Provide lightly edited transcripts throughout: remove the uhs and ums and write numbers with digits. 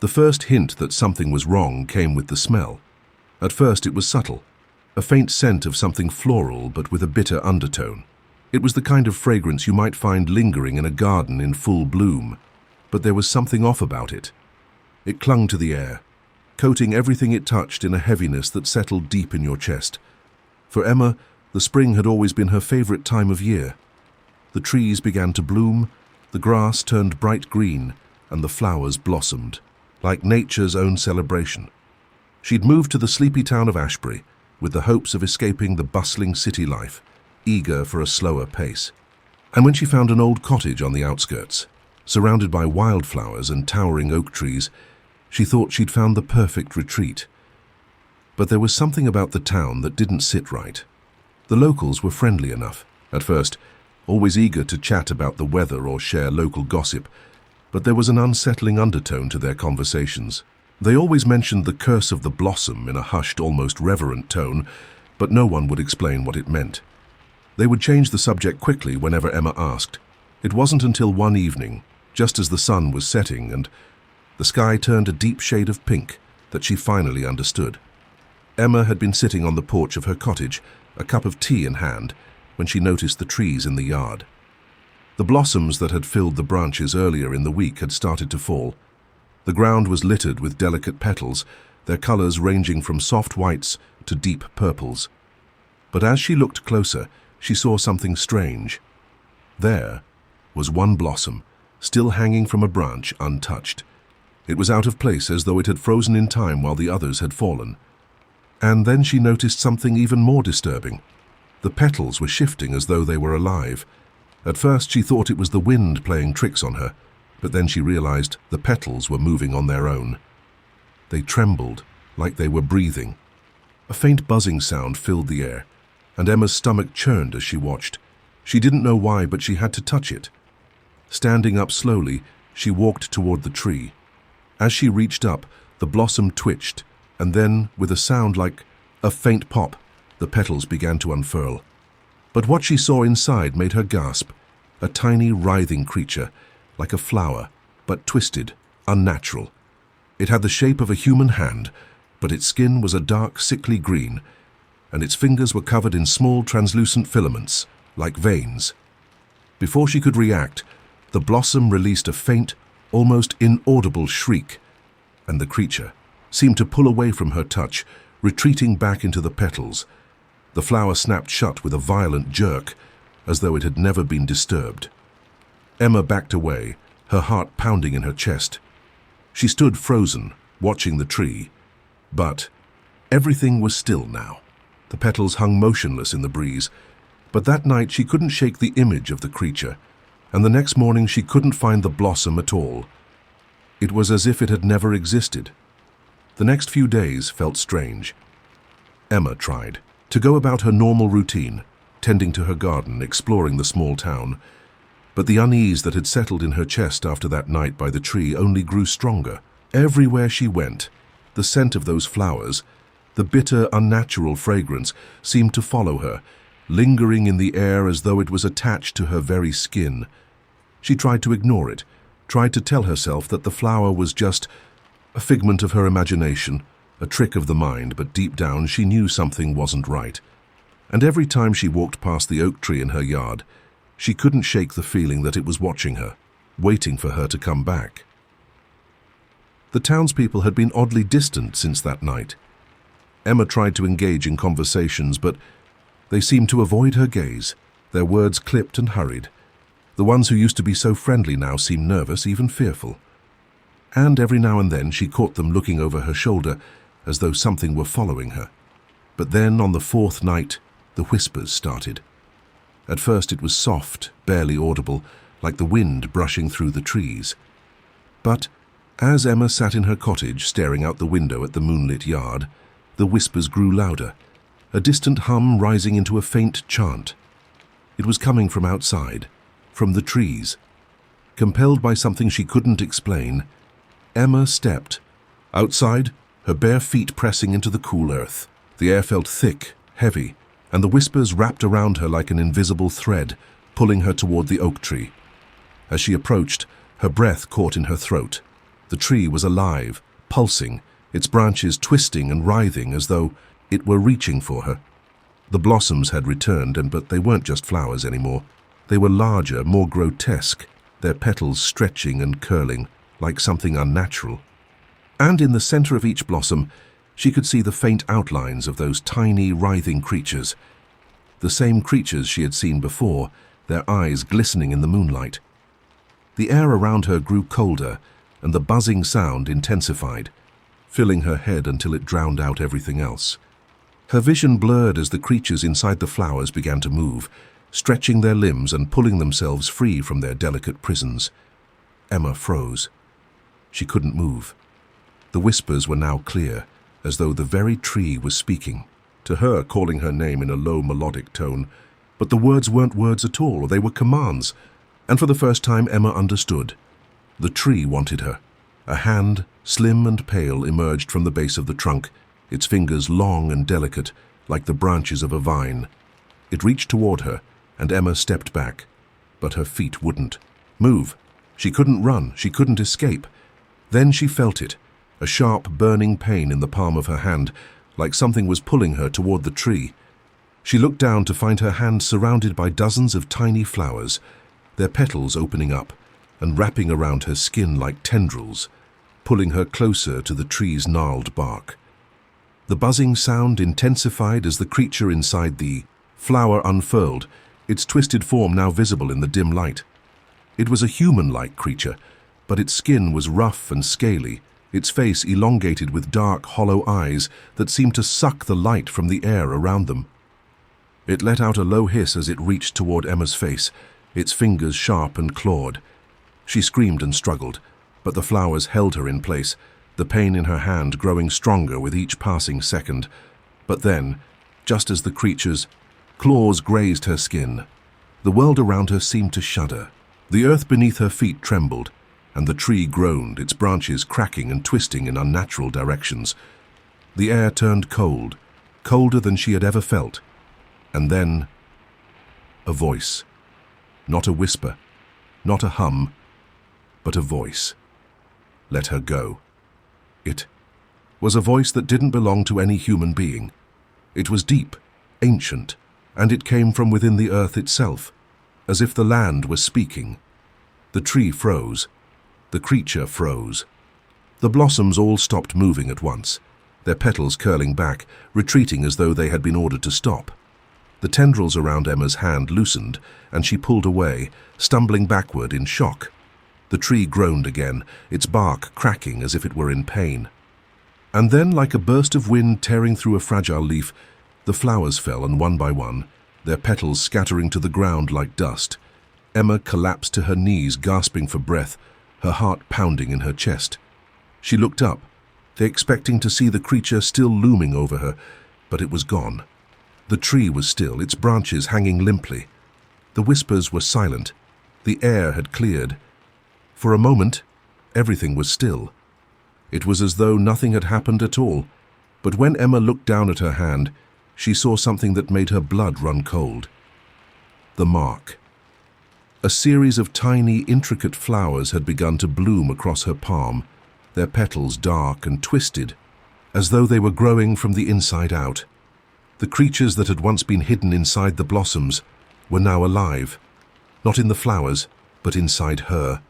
The first hint that something was wrong came with the smell. At first it was subtle, a faint scent of something floral but with a bitter undertone. It was the kind of fragrance you might find lingering in a garden in full bloom, but there was something off about it. It clung to the air, coating everything it touched in a heaviness that settled deep in your chest. For Emma, the spring had always been her favorite time of year. The trees began to bloom, the grass turned bright green, and the flowers blossomed, like nature's own celebration. She'd moved to the sleepy town of Ashbury with the hopes of escaping the bustling city life, eager for a slower pace. And when she found an old cottage on the outskirts, surrounded by wildflowers and towering oak trees, she thought she'd found the perfect retreat. But there was something about the town that didn't sit right. The locals were friendly enough, at first, always eager to chat about the weather or share local gossip, but there was an unsettling undertone to their conversations. They always mentioned the curse of the blossom in a hushed, almost reverent tone, but no one would explain what it meant. They would change the subject quickly whenever Emma asked. It wasn't until one evening, just as the sun was setting and the sky turned a deep shade of pink, that she finally understood. Emma had been sitting on the porch of her cottage, a cup of tea in hand, when she noticed the trees in the yard. The blossoms that had filled the branches earlier in the week had started to fall. The ground was littered with delicate petals, their colors ranging from soft whites to deep purples. But as she looked closer, she saw something strange. There was one blossom, still hanging from a branch untouched. It was out of place, as though it had frozen in time while the others had fallen. And then she noticed something even more disturbing. The petals were shifting as though they were alive. At first she thought it was the wind playing tricks on her, but then she realized the petals were moving on their own. They trembled, like they were breathing. A faint buzzing sound filled the air, and Emma's stomach churned as she watched. She didn't know why, but she had to touch it. Standing up slowly, she walked toward the tree. As she reached up, the blossom twitched, and then, with a sound like a faint pop, the petals began to unfurl. But what she saw inside made her gasp. A tiny, writhing creature, like a flower, but twisted, unnatural. It had the shape of a human hand, but its skin was a dark, sickly green, and its fingers were covered in small, translucent filaments, like veins. Before she could react, the blossom released a faint, almost inaudible shriek, and the creature seemed to pull away from her touch, retreating back into the petals. The flower snapped shut with a violent jerk, as though it had never been disturbed. Emma backed away, her heart pounding in her chest. She stood frozen, watching the tree. But everything was still now. The petals hung motionless in the breeze. But that night she couldn't shake the image of the creature, and the next morning she couldn't find the blossom at all. It was as if it had never existed. The next few days felt strange. Emma tried to go about her normal routine, tending to her garden, exploring the small town. But the unease that had settled in her chest after that night by the tree only grew stronger. Everywhere she went, the scent of those flowers, the bitter, unnatural fragrance, seemed to follow her, lingering in the air as though it was attached to her very skin. She tried to ignore it, tried to tell herself that the flower was just a figment of her imagination, a trick of the mind, but deep down she knew something wasn't right. And every time she walked past the oak tree in her yard, she couldn't shake the feeling that it was watching her, waiting for her to come back. The townspeople had been oddly distant since that night. Emma tried to engage in conversations, but they seemed to avoid her gaze, their words clipped and hurried. The ones who used to be so friendly now seemed nervous, even fearful. And every now and then she caught them looking over her shoulder, as though something were following her. But then, on the fourth night, the whispers started. At first it was soft, barely audible, like the wind brushing through the trees. But as Emma sat in her cottage, staring out the window at the moonlit yard, the whispers grew louder, a distant hum rising into a faint chant. It was coming from outside, from the trees. Compelled by something she couldn't explain, Emma stepped. Outside, her bare feet pressing into the cool earth. The air felt thick, heavy, and the whispers wrapped around her like an invisible thread, pulling her toward the oak tree. As she approached, her breath caught in her throat. The tree was alive, pulsing, its branches twisting and writhing as though it were reaching for her. The blossoms had returned, but they weren't just flowers anymore. They were larger, more grotesque, their petals stretching and curling like something unnatural. And in the center of each blossom, she could see the faint outlines of those tiny, writhing creatures. The same creatures she had seen before, their eyes glistening in the moonlight. The air around her grew colder, and the buzzing sound intensified, filling her head until it drowned out everything else. Her vision blurred as the creatures inside the flowers began to move, stretching their limbs and pulling themselves free from their delicate prisons. Emma froze. She couldn't move. The whispers were now clear, as though the very tree was speaking, to her calling her name in a low melodic tone. But the words weren't words at all, they were commands. And for the first time Emma understood. The tree wanted her. A hand, slim and pale, emerged from the base of the trunk, its fingers long and delicate, like the branches of a vine. It reached toward her, and Emma stepped back. But her feet wouldn't move. She couldn't run, she couldn't escape. Then she felt it, a sharp, burning pain in the palm of her hand, like something was pulling her toward the tree. She looked down to find her hand surrounded by dozens of tiny flowers, their petals opening up and wrapping around her skin like tendrils, pulling her closer to the tree's gnarled bark. The buzzing sound intensified as the creature inside the flower unfurled, its twisted form now visible in the dim light. It was a human-like creature, but its skin was rough and scaly, its face elongated with dark, hollow eyes that seemed to suck the light from the air around them. It let out a low hiss as it reached toward Emma's face, its fingers sharp and clawed. She screamed and struggled, but the flowers held her in place, the pain in her hand growing stronger with each passing second. But then, just as the creature's claws grazed her skin, the world around her seemed to shudder. The earth beneath her feet trembled, and the tree groaned, its branches cracking and twisting in unnatural directions. The air turned cold, colder than she had ever felt. And then, a voice. Not a whisper, not a hum, but a voice. Let her go. It was a voice that didn't belong to any human being. It was deep, ancient, and it came from within the earth itself, as if the land was speaking. The tree froze. The creature froze. The blossoms all stopped moving at once, their petals curling back, retreating as though they had been ordered to stop. The tendrils around Emma's hand loosened, and she pulled away, stumbling backward in shock. The tree groaned again, its bark cracking as if it were in pain. And then, like a burst of wind tearing through a fragile leaf, the flowers fell, and one by one, their petals scattering to the ground like dust. Emma collapsed to her knees, gasping for breath, her heart pounding in her chest. She looked up, expecting to see the creature still looming over her, but it was gone. The tree was still, its branches hanging limply. The whispers were silent. The air had cleared. For a moment, everything was still. It was as though nothing had happened at all. But when Emma looked down at her hand, she saw something that made her blood run cold. The mark. A series of tiny, intricate flowers had begun to bloom across her palm, their petals dark and twisted, as though they were growing from the inside out. The creatures that had once been hidden inside the blossoms were now alive, not in the flowers, but inside her.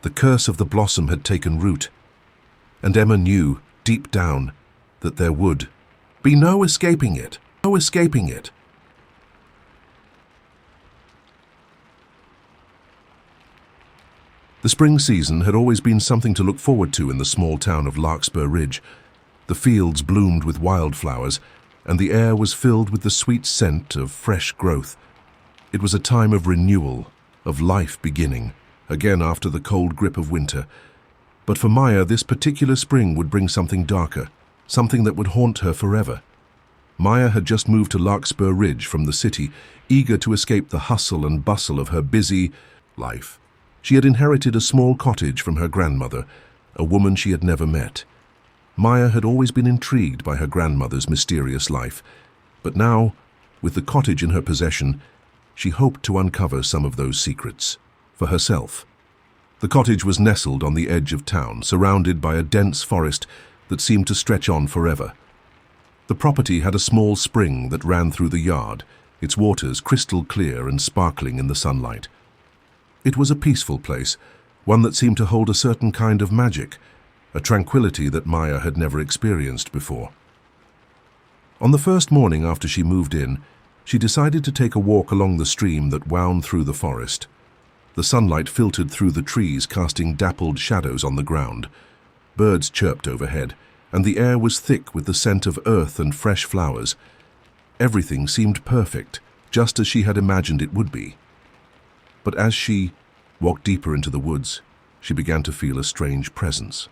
The curse of the blossom had taken root, and Emma knew, deep down, that there would be no escaping it, no escaping it. The spring season had always been something to look forward to in the small town of Larkspur Ridge. The fields bloomed with wildflowers, and the air was filled with the sweet scent of fresh growth. It was a time of renewal, of life beginning, again after the cold grip of winter. But for Maya, this particular spring would bring something darker, something that would haunt her forever. Maya had just moved to Larkspur Ridge from the city, eager to escape the hustle and bustle of her busy life. She had inherited a small cottage from her grandmother, a woman she had never met. Maya had always been intrigued by her grandmother's mysterious life, but now, with the cottage in her possession, she hoped to uncover some of those secrets for herself. The cottage was nestled on the edge of town, surrounded by a dense forest that seemed to stretch on forever. The property had a small spring that ran through the yard, its waters crystal clear and sparkling in the sunlight. It was a peaceful place, one that seemed to hold a certain kind of magic, a tranquility that Maya had never experienced before. On the first morning after she moved in, she decided to take a walk along the stream that wound through the forest. The sunlight filtered through the trees, casting dappled shadows on the ground. Birds chirped overhead, and the air was thick with the scent of earth and fresh flowers. Everything seemed perfect, just as she had imagined it would be. But as she walked deeper into the woods, she began to feel a strange presence.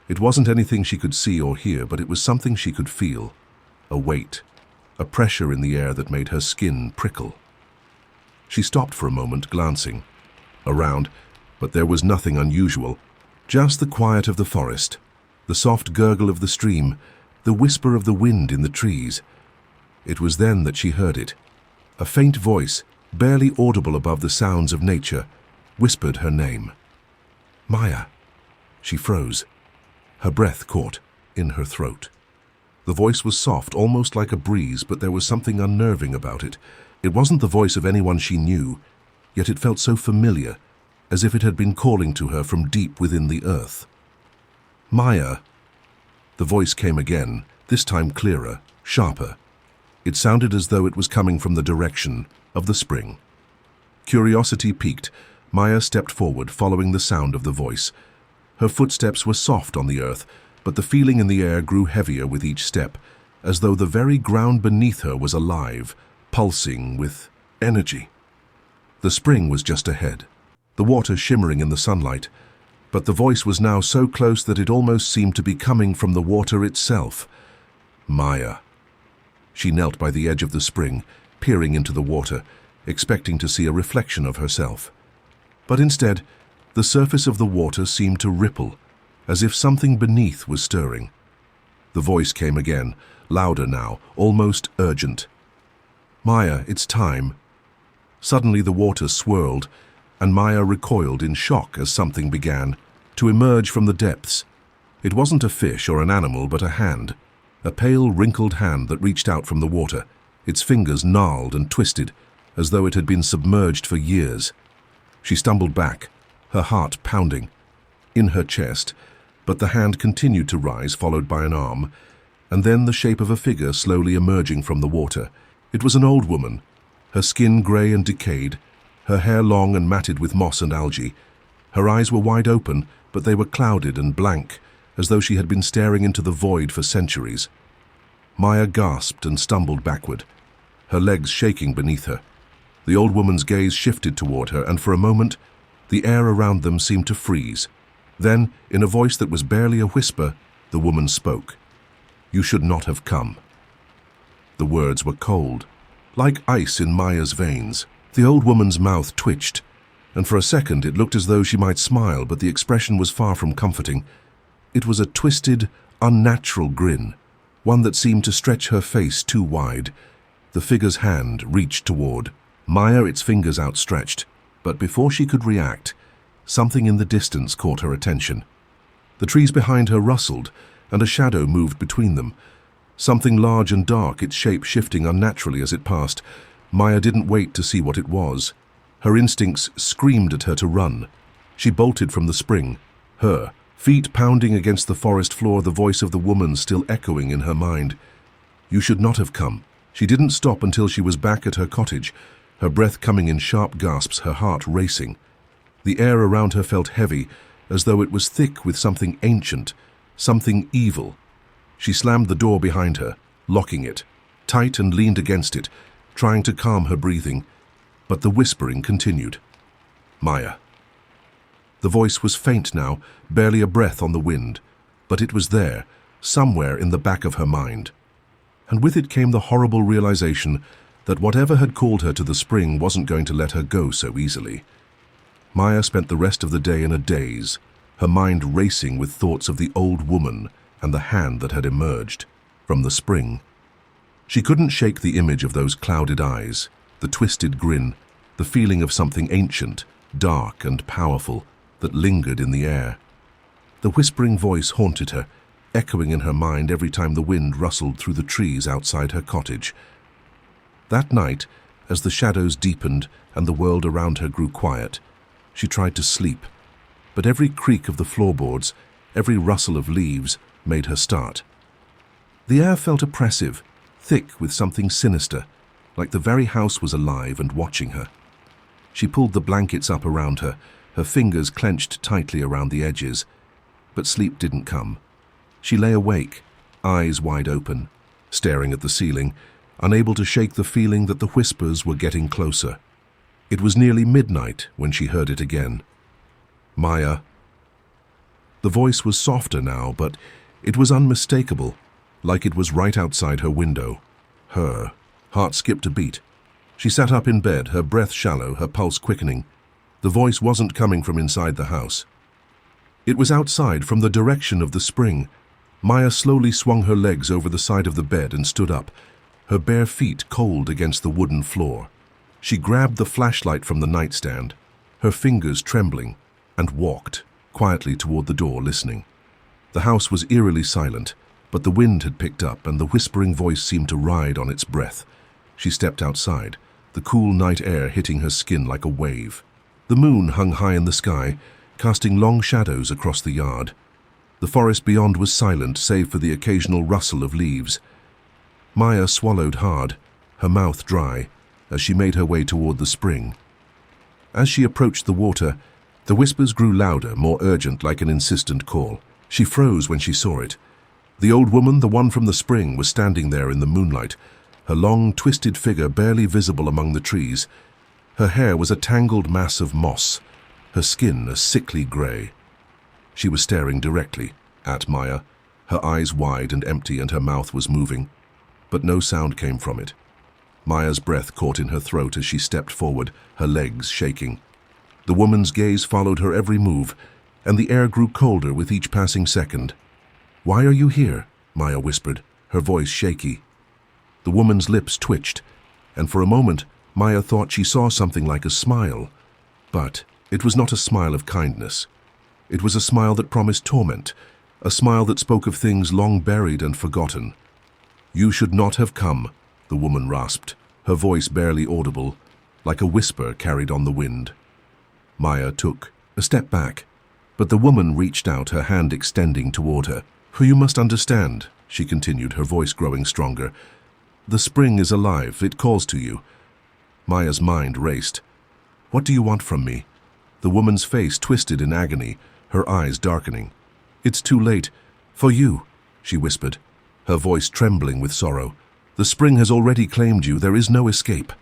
It wasn't anything she could see or hear, but it was something she could feel. A weight, a pressure in the air that made her skin prickle. She stopped for a moment, glancing around, but there was nothing unusual, just the quiet of the forest, the soft gurgle of the stream, the whisper of the wind in the trees. It was then that she heard it. A faint voice, barely audible above the sounds of nature, whispered her name. Maya. She froze. Her breath caught in her throat. The voice was soft, almost like a breeze, but there was something unnerving about it. It wasn't the voice of anyone she knew, yet it felt so familiar, as if it had been calling to her from deep within the earth. Maya. The voice came again, this time clearer, sharper. It sounded as though it was coming from the direction of the spring. Curiosity piqued, Maya stepped forward, following the sound of the voice. Her footsteps were soft on the earth, but the feeling in the air grew heavier with each step, as though the very ground beneath her was alive, pulsing with energy. The spring was just ahead, the water shimmering in the sunlight, but the voice was now so close that it almost seemed to be coming from the water itself. Maya. She knelt by the edge of the spring, peering into the water, expecting to see a reflection of herself. But instead, the surface of the water seemed to ripple, as if something beneath was stirring. The voice came again, louder now, almost urgent. Maya, it's time. Suddenly the water swirled, and Maya recoiled in shock as something began to emerge from the depths. It wasn't a fish or an animal, but a hand, a pale, wrinkled hand that reached out from the water, its fingers gnarled and twisted, as though it had been submerged for years. She stumbled back, her heart pounding in her chest, but the hand continued to rise, followed by an arm, and then the shape of a figure slowly emerging from the water. It was an old woman, her skin grey and decayed, her hair long and matted with moss and algae. Her eyes were wide open, but they were clouded and blank, as though she had been staring into the void for centuries. Maya gasped and stumbled backward, her legs shaking beneath her. The old woman's gaze shifted toward her, and for a moment, the air around them seemed to freeze. Then, in a voice that was barely a whisper, the woman spoke. You should not have come. The words were cold, like ice in Maya's veins. The old woman's mouth twitched, and for a second it looked as though she might smile, but the expression was far from comforting. It was a twisted, unnatural grin, one that seemed to stretch her face too wide. The figure's hand reached toward Maya, its fingers outstretched, but before she could react, something in the distance caught her attention. The trees behind her rustled, and a shadow moved between them. Something large and dark, its shape shifting unnaturally as it passed. Maya didn't wait to see what it was. Her instincts screamed at her to run. She bolted from the spring, her feet pounding against the forest floor, the voice of the woman still echoing in her mind. You should not have come. She didn't stop until she was back at her cottage, her breath coming in sharp gasps, her heart racing. The air around her felt heavy, as though it was thick with something ancient, something evil. She slammed the door behind her, locking it tight, and leaned against it, trying to calm her breathing, but the whispering continued. Maya. The voice was faint now, barely a breath on the wind, but it was there, somewhere in the back of her mind. And with it came the horrible realization that whatever had called her to the spring wasn't going to let her go so easily. Maya spent the rest of the day in a daze, her mind racing with thoughts of the old woman and the hand that had emerged from the spring. She couldn't shake the image of those clouded eyes, the twisted grin, the feeling of something ancient, dark and powerful, that lingered in the air. The whispering voice haunted her, echoing in her mind every time the wind rustled through the trees outside her cottage. That night, as the shadows deepened and the world around her grew quiet, she tried to sleep, but every creak of the floorboards, every rustle of leaves, made her start. The air felt oppressive, thick with something sinister, like the very house was alive and watching her. She pulled the blankets up around her, her fingers clenched tightly around the edges, but sleep didn't come. She lay awake, eyes wide open, staring at the ceiling, unable to shake the feeling that the whispers were getting closer. It was nearly midnight when she heard it again. "Maya." The voice was softer now, but it was unmistakable, like it was right outside her window. Her heart skipped a beat. She sat up in bed, her breath shallow, her pulse quickening. The voice wasn't coming from inside the house. It was outside, from the direction of the spring. Maya slowly swung her legs over the side of the bed and stood up, her bare feet cold against the wooden floor. She grabbed the flashlight from the nightstand, her fingers trembling, and walked quietly toward the door, listening. The house was eerily silent, but the wind had picked up and the whispering voice seemed to ride on its breath. She stepped outside, the cool night air hitting her skin like a wave. The moon hung high in the sky, casting long shadows across the yard. The forest beyond was silent, save for the occasional rustle of leaves. Maya swallowed hard, her mouth dry, as she made her way toward the spring. As she approached the water, the whispers grew louder, more urgent, like an insistent call. She froze when she saw it. The old woman, the one from the spring, was standing there in the moonlight, her long, twisted figure barely visible among the trees. Her hair was a tangled mass of moss, her skin a sickly gray. She was staring directly at Maya, her eyes wide and empty, and her mouth was moving, but no sound came from it. Maya's breath caught in her throat as she stepped forward, her legs shaking. The woman's gaze followed her every move, and the air grew colder with each passing second. "Why are you here?" Maya whispered, her voice shaky. The woman's lips twitched, and for a moment Maya thought she saw something like a smile. But it was not a smile of kindness. It was a smile that promised torment, a smile that spoke of things long buried and forgotten. "You should not have come," the woman rasped, her voice barely audible, like a whisper carried on the wind. Maya took a step back, but the woman reached out, her hand extending toward her. "You must understand," she continued, her voice growing stronger. "The spring is alive. It calls to you." Maya's mind raced. "What do you want from me?" The woman's face twisted in agony, her eyes darkening. "It's too late. For you," she whispered, her voice trembling with sorrow. "The spring has already claimed you. There is no escape."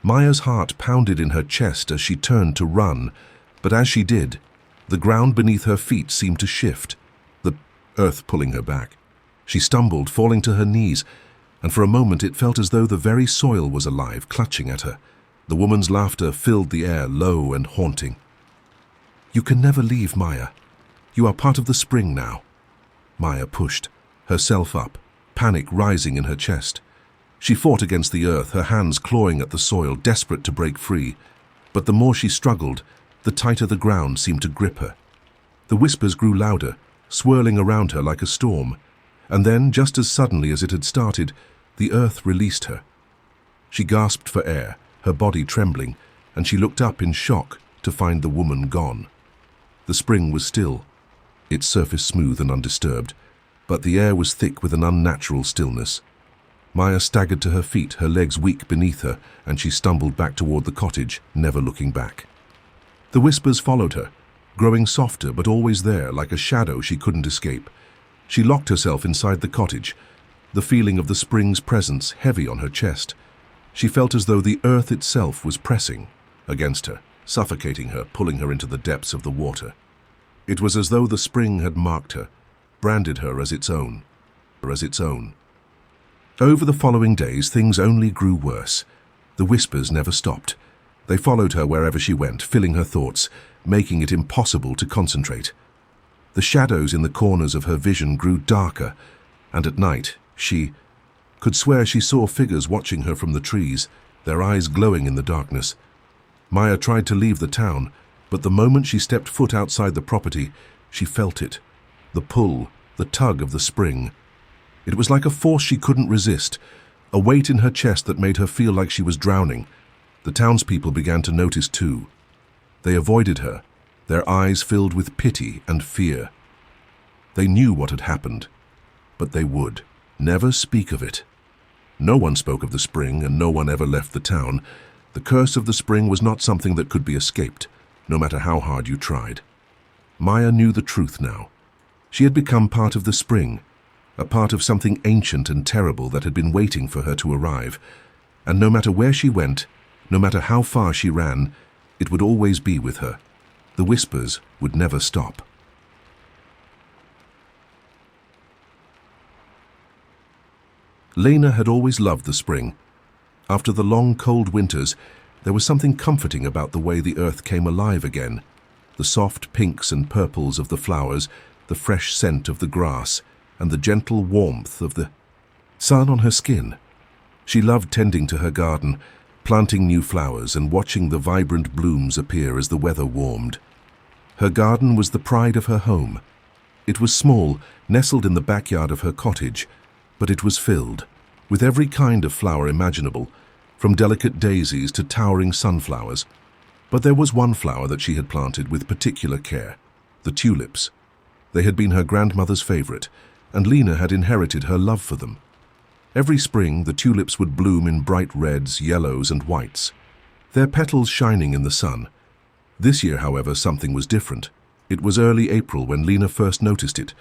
Maya's heart pounded in her chest as she turned to run, but as she did, the ground beneath her feet seemed to shift, the earth pulling her back. She stumbled, falling to her knees, and for a moment it felt as though the very soil was alive, clutching at her. The woman's laughter filled the air, low and haunting. "You can never leave, Maya. You are part of the spring now." Maya pushed herself up, panic rising in her chest. She fought against the earth, her hands clawing at the soil, desperate to break free. But the more she struggled, the tighter the ground seemed to grip her. The whispers grew louder, swirling around her like a storm, and then, just as suddenly as it had started, the earth released her. She gasped for air, her body trembling, and she looked up in shock to find the woman gone. The spring was still, its surface smooth and undisturbed, but the air was thick with an unnatural stillness. Maya staggered to her feet, her legs weak beneath her, and she stumbled back toward the cottage, never looking back. The whispers followed her, growing softer but always there, like a shadow she couldn't escape. She locked herself inside the cottage, the feeling of the spring's presence heavy on her chest. She felt as though the earth itself was pressing against her, suffocating her, pulling her into the depths of the water. It was as though the spring had marked her, branded her as its own. Over the following days, things only grew worse. The whispers never stopped. They followed her wherever she went, filling her thoughts, making it impossible to concentrate. The shadows in the corners of her vision grew darker, and at night she could swear she saw figures watching her from the trees, their eyes glowing in the darkness. Maya tried to leave the town, But the moment she stepped foot outside the property, she felt it. The pull, the tug of the spring. It was like a force she couldn't resist, a weight in her chest that made her feel like she was drowning. The townspeople began to notice too. They avoided her, their eyes filled with pity and fear. They knew what had happened, but they would never speak of it. No one spoke of the spring, and no one ever left the town. The curse of the spring was not something that could be escaped, no matter how hard you tried. Maya knew the truth now. She had become part of the spring, a part of something ancient and terrible that had been waiting for her to arrive. And no matter where she went, no matter how far she ran, it would always be with her. The whispers would never stop. Lena had always loved the spring. After the long, cold winters, there was something comforting about the way the earth came alive again. The soft pinks and purples of the flowers, the fresh scent of the grass, and the gentle warmth of the sun on her skin. She loved tending to her garden, planting new flowers and watching the vibrant blooms appear as the weather warmed. Her garden was the pride of her home. It was small, nestled in the backyard of her cottage, but it was filled with every kind of flower imaginable, from delicate daisies to towering sunflowers. But there was one flower that she had planted with particular care, the tulips. They had been her grandmother's favorite, and Lena had inherited her love for them. Every spring, the tulips would bloom in bright reds, yellows, and whites, their petals shining in the sun. This year, however, something was different. It was early April when Lena first noticed it.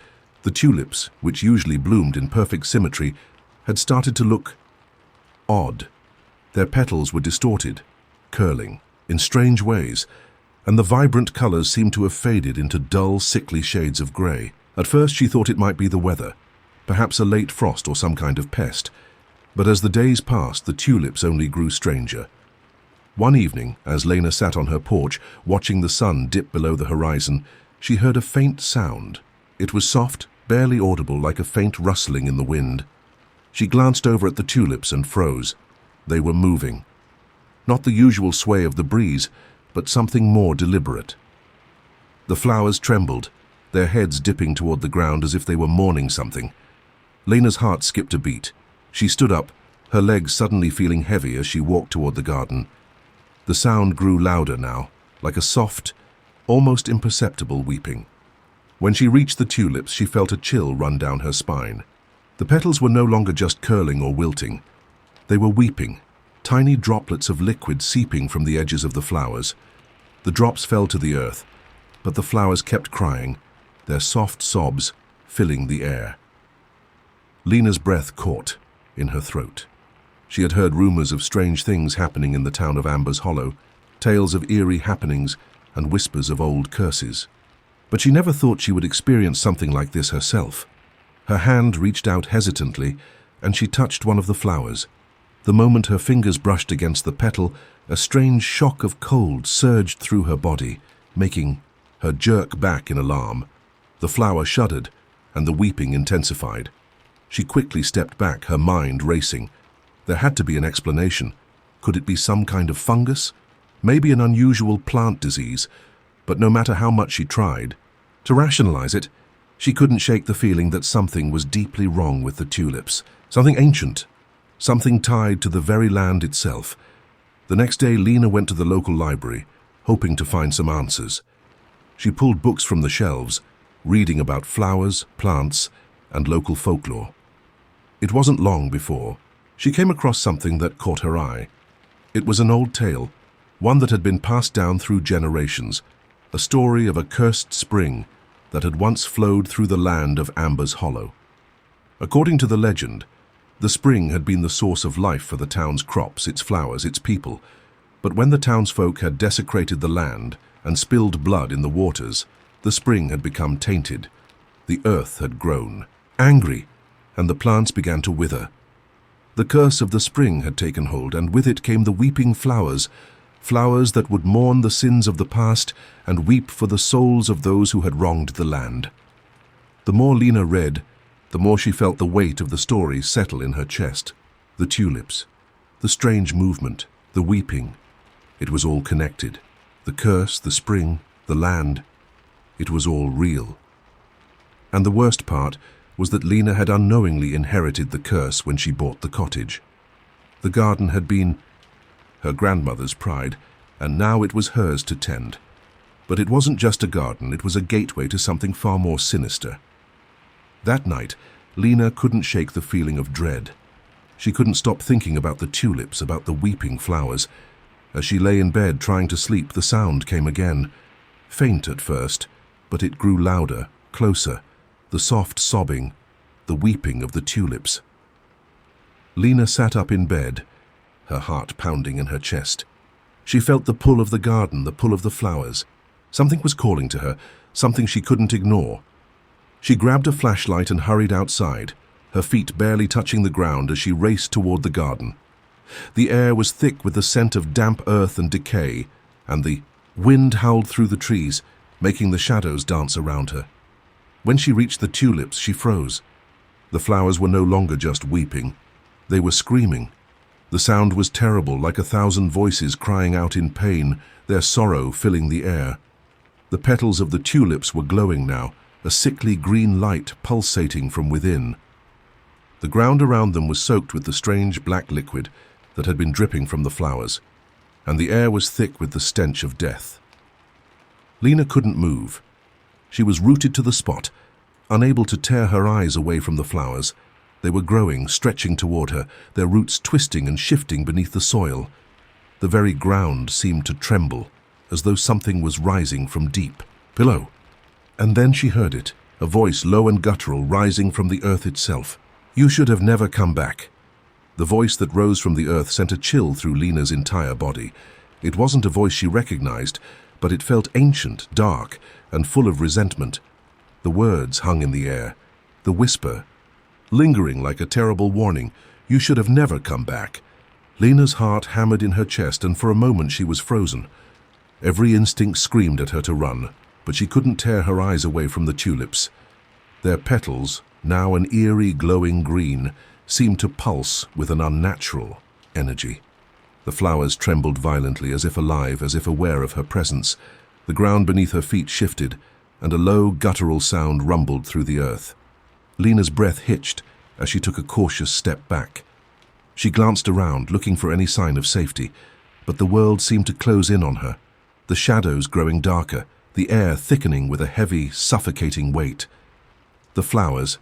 The tulips, which usually bloomed in perfect symmetry, had started to look odd. Their petals were distorted, curling, in strange ways, and the vibrant colors seemed to have faded into dull, sickly shades of gray. At first she thought it might be the weather, perhaps a late frost or some kind of pest. But as the days passed, the tulips only grew stranger. One evening, as Lena sat on her porch, watching the sun dip below the horizon, she heard a faint sound. It was soft, barely audible, like a faint rustling in the wind. She glanced over at the tulips and froze. They were moving. Not the usual sway of the breeze, but something more deliberate. The flowers trembled, their heads dipping toward the ground as if they were mourning something. Lena's heart skipped a beat. She stood up, her legs suddenly feeling heavy as she walked toward the garden. The sound grew louder now, like a soft, almost imperceptible weeping. When she reached the tulips, she felt a chill run down her spine. The petals were no longer just curling or wilting. They were weeping, tiny droplets of liquid seeping from the edges of the flowers. The drops fell to the earth, but the flowers kept crying, their soft sobs filling the air. Lena's breath caught in her throat. She had heard rumors of strange things happening in the town of Amber's Hollow, tales of eerie happenings and whispers of old curses. But she never thought she would experience something like this herself. Her hand reached out hesitantly, and she touched one of the flowers. The moment her fingers brushed against the petal, a strange shock of cold surged through her body, making her jerk back in alarm. The flower shuddered, and the weeping intensified. She quickly stepped back, her mind racing. There had to be an explanation. Could it be some kind of fungus? Maybe an unusual plant disease? But no matter how much she tried to rationalize it, she couldn't shake the feeling that something was deeply wrong with the tulips. Something ancient. Something tied to the very land itself. The next day, Lena went to the local library, hoping to find some answers. She pulled books from the shelves, reading about flowers, plants, and local folklore. It wasn't long before she came across something that caught her eye. It was an old tale, one that had been passed down through generations, a story of a cursed spring that had once flowed through the land of Amber's Hollow. According to the legend, the spring had been the source of life for the town's crops, its flowers, its people. But when the townsfolk had desecrated the land and spilled blood in the waters, the spring had become tainted. The earth had grown angry, and the plants began to wither. The curse of the spring had taken hold, and with it came the weeping flowers, flowers that would mourn the sins of the past and weep for the souls of those who had wronged the land. The more Lena read, the more she felt the weight of the story settle in her chest. The tulips, the strange movement, the weeping. It was all connected. The curse, the spring, the land, it was all real. And the worst part was that Lena had unknowingly inherited the curse when she bought the cottage. The garden had been her grandmother's pride, and now it was hers to tend. But it wasn't just a garden, it was a gateway to something far more sinister. That night, Lena couldn't shake the feeling of dread. She couldn't stop thinking about the tulips, about the weeping flowers. As she lay in bed trying to sleep, the sound came again. Faint at first, but it grew louder, closer, the soft sobbing, the weeping of the tulips. Lena sat up in bed, her heart pounding in her chest. She felt the pull of the garden, the pull of the flowers. Something was calling to her, something she couldn't ignore. She grabbed a flashlight and hurried outside, her feet barely touching the ground as she raced toward the garden. The air was thick with the scent of damp earth and decay, and the wind howled through the trees, making the shadows dance around her. When she reached the tulips, she froze. The flowers were no longer just weeping. They were screaming. The sound was terrible, like 1,000 voices crying out in pain, their sorrow filling the air. The petals of the tulips were glowing now, a sickly green light pulsating from within. The ground around them was soaked with the strange black liquid that had been dripping from the flowers, and the air was thick with the stench of death. Lena couldn't move. She was rooted to the spot, unable to tear her eyes away from the flowers. They were growing, stretching toward her, their roots twisting and shifting beneath the soil. The very ground seemed to tremble, as though something was rising from deep below. And then she heard it, a voice low and guttural rising from the earth itself. "You should have never come back." The voice that rose from the earth sent a chill through Lena's entire body. It wasn't a voice she recognized, but it felt ancient, dark, and full of resentment. The words hung in the air, the whisper, lingering like a terrible warning. "You should have never come back." Lena's heart hammered in her chest, and for a moment she was frozen. Every instinct screamed at her to run, but she couldn't tear her eyes away from the tulips. Their petals, now an eerie glowing green, seemed to pulse with an unnatural energy. The flowers trembled violently, as if alive, as if aware of her presence. The ground beneath her feet shifted, and a low, guttural sound rumbled through the earth. Lena's breath hitched as she took a cautious step back. She glanced around, looking for any sign of safety, but the world seemed to close in on her, the shadows growing darker, the air thickening with a heavy, suffocating weight. The flowers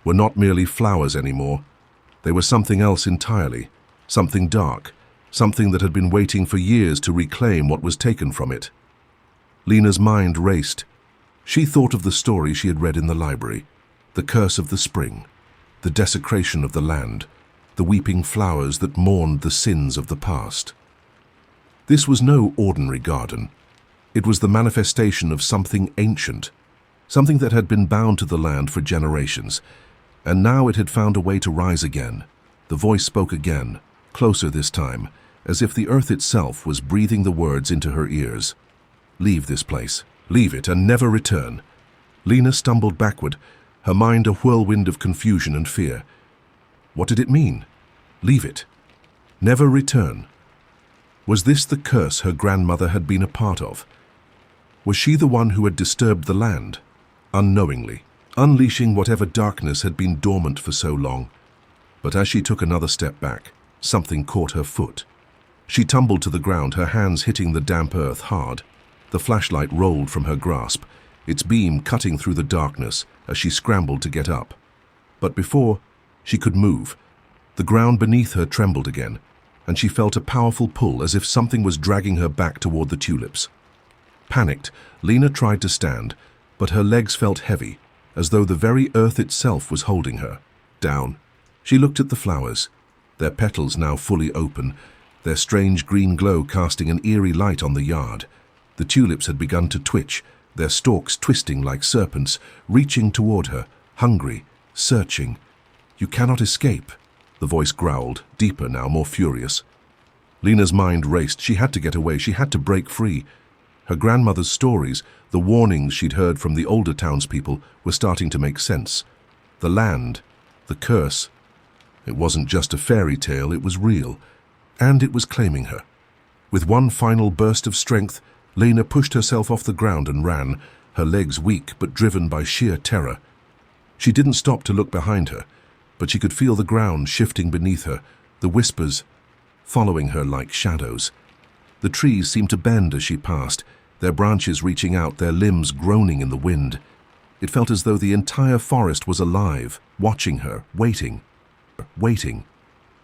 were not merely flowers anymore. They were something else entirely, something dark, something that had been waiting for years to reclaim what was taken from it. Lena's mind raced. She thought of the story she had read in the library, the curse of the spring, the desecration of the land, the weeping flowers that mourned the sins of the past. This was no ordinary garden. It was the manifestation of something ancient, something that had been bound to the land for generations, and now it had found a way to rise again. The voice spoke again, closer this time, as if the earth itself was breathing the words into her ears. "Leave this place. Leave it and never return." Lena stumbled backward, her mind a whirlwind of confusion and fear. What did it mean? Leave it. Never return. Was this the curse her grandmother had been a part of? Was she the one who had disturbed the land, unknowingly, unleashing whatever darkness had been dormant for so long? But as she took another step back, something caught her foot. She tumbled to the ground, her hands hitting the damp earth hard. The flashlight rolled from her grasp, its beam cutting through the darkness as she scrambled to get up. But before she could move, the ground beneath her trembled again, and she felt a powerful pull as if something was dragging her back toward the tulips. Panicked, Lena tried to stand, but her legs felt heavy, as though the very earth itself was holding her. Down. She looked at the flowers, their petals now fully open, their strange green glow casting an eerie light on the yard. The tulips had begun to twitch, their stalks twisting like serpents, reaching toward her, hungry, searching. "You cannot escape," the voice growled, deeper now, more furious. Lena's mind raced. She had to get away. She had to break free. Her grandmother's stories, the warnings she'd heard from the older townspeople, were starting to make sense. The land, the curse, it wasn't just a fairy tale, it was real, and it was claiming her. With one final burst of strength, Lena pushed herself off the ground and ran, her legs weak but driven by sheer terror. She didn't stop to look behind her, but she could feel the ground shifting beneath her, the whispers following her like shadows. The trees seemed to bend as she passed, their branches reaching out, their limbs groaning in the wind. It felt as though the entire forest was alive, watching her, waiting.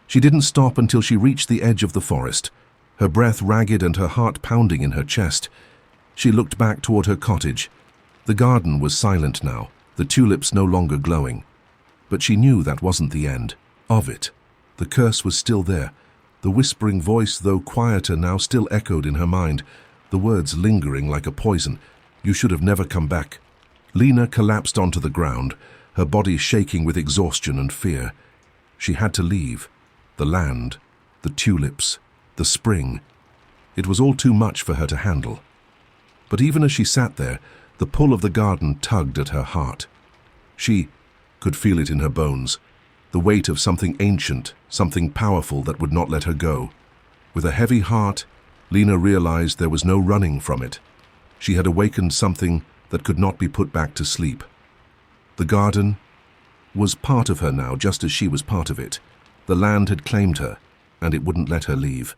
She didn't stop until she reached the edge of the forest, her breath ragged and her heart pounding in her chest. She looked back toward her cottage. The garden was silent now, the tulips no longer glowing. But she knew that wasn't the end of it. The curse was still there. The whispering voice, though quieter now, still echoed in her mind, the words lingering like a poison. "You should have never come back." Lena collapsed onto the ground, her body shaking with exhaustion and fear. She had to leave. The land, the tulips, the spring. It was all too much for her to handle. But even as she sat there, the pull of the garden tugged at her heart. She could feel it in her bones, the weight of something ancient, something powerful that would not let her go. With a heavy heart, Lena realized there was no running from it. She had awakened something that could not be put back to sleep. The garden was part of her now, just as she was part of it. The land had claimed her, and it wouldn't let her leave.